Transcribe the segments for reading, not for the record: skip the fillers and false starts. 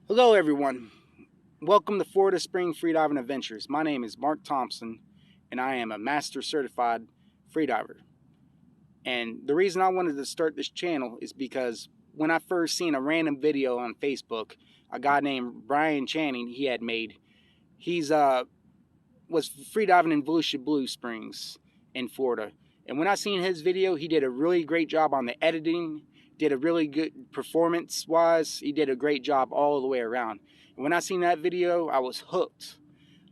Hello everyone, welcome to Florida Spring Freediving Adventures. My name is Mark Thompson and I am a Master Certified Freediver. And the reason I wanted to start this channel is because when I first seen a random video on Facebook, a guy named Brian Channing he had made, he's was freediving in Volusia Blue Springs in Florida. And when I seen his video, he did a really great job on the editing, did a really good performance wise. He did a great job all the way around. And when I seen that video, I was hooked.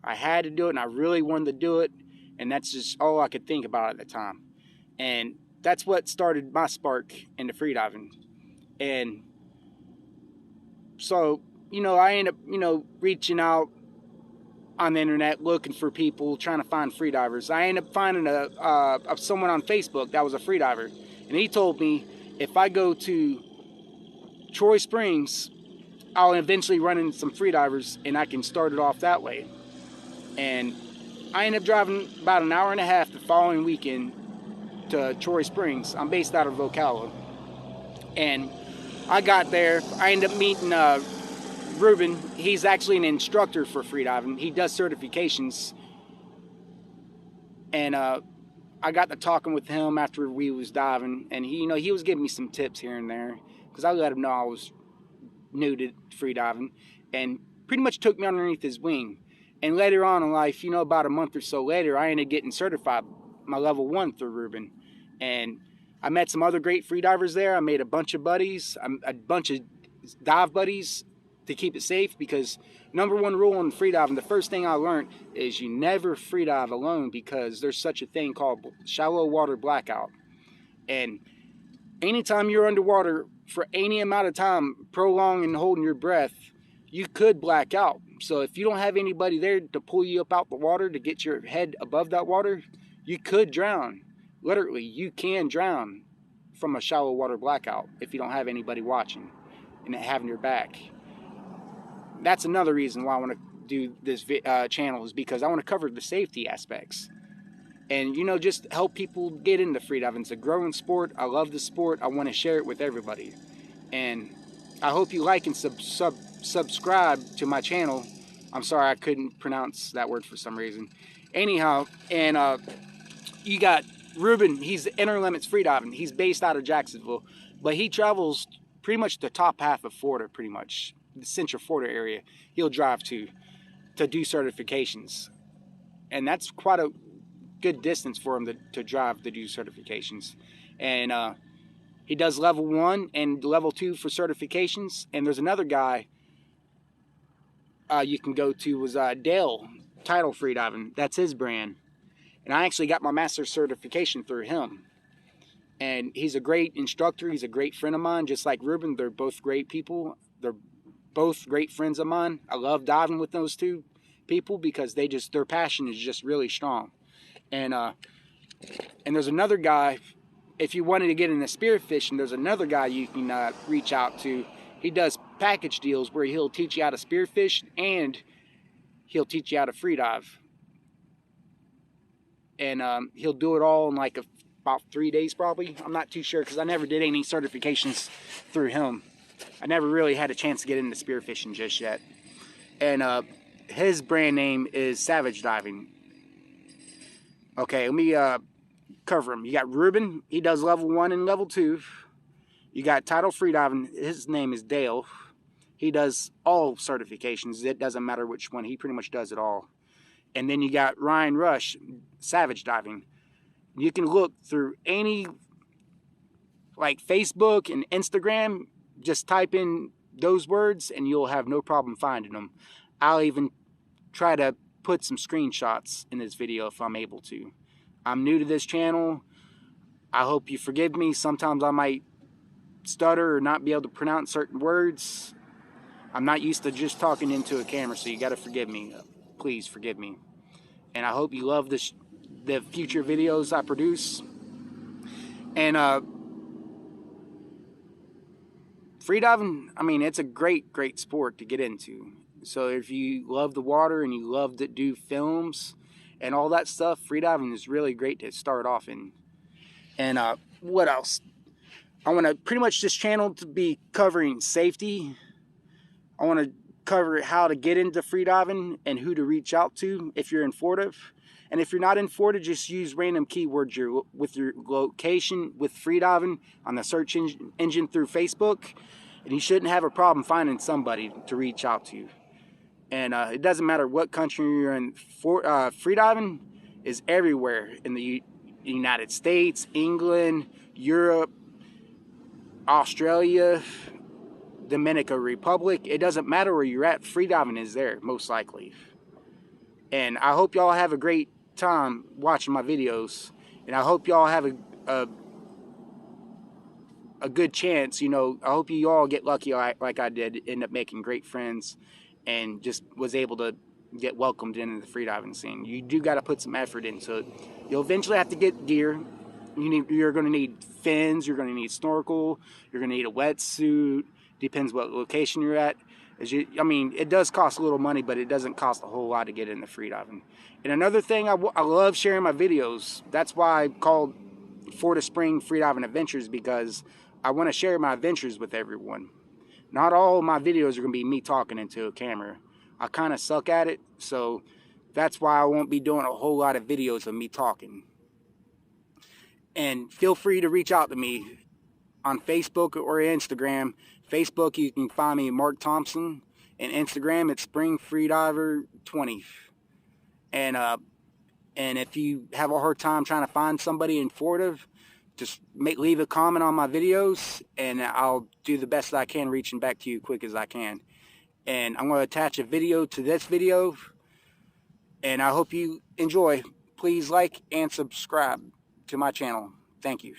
I had to do it and I really wanted to do it. And that's just all I could think about at the time. And that's what started my spark into freediving. And so, I ended up, reaching out on the internet looking for people trying to find freedivers. I ended up finding someone on Facebook that was a freediver, and he told me if I go to Troy Springs, I'll eventually run into some freedivers and I can start it off that way. And I ended up driving about an hour and a half the following weekend to Troy Springs. I'm based out of Ocala, and I got there. I ended up meeting Ruben. He's actually an instructor for freediving. He does certifications, and I got to talking with him after we was diving, and he was giving me some tips here and there because I let him know I was new to freediving, and pretty much took me underneath his wing. And later on in life, about a month or so later, I ended up getting certified, my level 1 through Ruben, and I met some other great freedivers there. I made a bunch of buddies, a bunch of dive buddies to keep it safe, because number one rule in freediving, the first thing I learned is you never freedive alone, because there's such a thing called shallow water blackout. And anytime you're underwater for any amount of time, prolonging and holding your breath, you could black out. So if you don't have anybody there to pull you up out the water to get your head above that water, you could drown. Literally, you can drown from a shallow water blackout if you don't have anybody watching and having your back. That's another reason why I want to do this channel, is because I want to cover the safety aspects and just help people get into freediving. It's a growing sport. I love the sport. I want to share it with everybody, and I hope you like and subscribe to my channel. I'm sorry I couldn't pronounce that word for some reason. Anyhow, and you got Ruben. He's Inner Limits Freediving. He's based out of Jacksonville, but he travels pretty much the top half of Florida, pretty much the Central Florida area. He'll drive to do certifications, and that's quite a good distance for him to drive to do certifications. And he does level 1 and level 2 for certifications. And there's another guy you can go to, was Dale Title Freediving. That's his brand, and I actually got my master's certification through him. And he's a great instructor. He's a great friend of mine, just like Ruben. They're both great people. They're both great friends of mine. I love diving with those two people because their passion is just really strong. And there's another guy, if you wanted to get into spearfishing, there's another guy you can reach out to. He does package deals where he'll teach you how to spearfish and he'll teach you how to freedive. And he'll do it all in like about 3 days probably. I'm not too sure because I never did any certifications through him. I never really had a chance to get into spearfishing just yet. And his brand name is Savage Diving. Okay, let me cover him. You got Ruben. He does level 1 and level 2. You got Title Freediving. His name is Dale. He does all certifications. It doesn't matter which one. He pretty much does it all. And then you got Ryan Rush, Savage Diving. You can look through any, like Facebook and Instagram. Just type in those words and you'll have no problem finding them. I'll even try to put some screenshots in this video if I'm able to. I'm new to this channel. I hope you forgive me. Sometimes I might stutter or not be able to pronounce certain words. I'm not used to just talking into a camera, so you got to forgive me. Please forgive me. And I hope you love the future videos I produce. And freediving, I mean, it's a great sport to get into. So if you love the water and you love to do films and all that stuff, freediving is really great to start off in. And what else? I want to pretty much this channel to be covering safety. I want to cover how to get into freediving and who to reach out to if you're in Florida. And if you're not in Florida, just use random keywords with your location with freediving on the search engine through Facebook, and you shouldn't have a problem finding somebody to reach out to. And it doesn't matter what country you're in. Freediving is everywhere in the United States, England, Europe, Australia, Dominican Republic. It doesn't matter where you're at. Freediving is there, most likely. And I hope y'all have a great time watching my videos. And I hope y'all have a good chance. You know, I hope you all get lucky like I did, end up making great friends, and just was able to get welcomed into the freediving scene. You do got to put some effort into it. You'll eventually have to get gear. You're going to need fins. You're going to need snorkel. You're going to need a wetsuit. Depends what location you're at. I mean, it does cost a little money, but it doesn't cost a whole lot to get into freediving. And another thing, I love sharing my videos. That's why I called Florida Spring Freediving Adventures, because I want to share my adventures with everyone. Not all of my videos are going to be me talking into a camera. I kind of suck at it, so that's why I won't be doing a whole lot of videos of me talking. And feel free to reach out to me on Facebook or Instagram. Facebook, you can find me Mark Thompson, and Instagram, it's Spring Freediver 20. And if you have a hard time trying to find somebody in Florida, just leave a comment on my videos, and I'll do the best that I can reaching back to you quick as I can. And I'm going to attach a video to this video, and I hope you enjoy. Please like and subscribe to my channel. Thank you.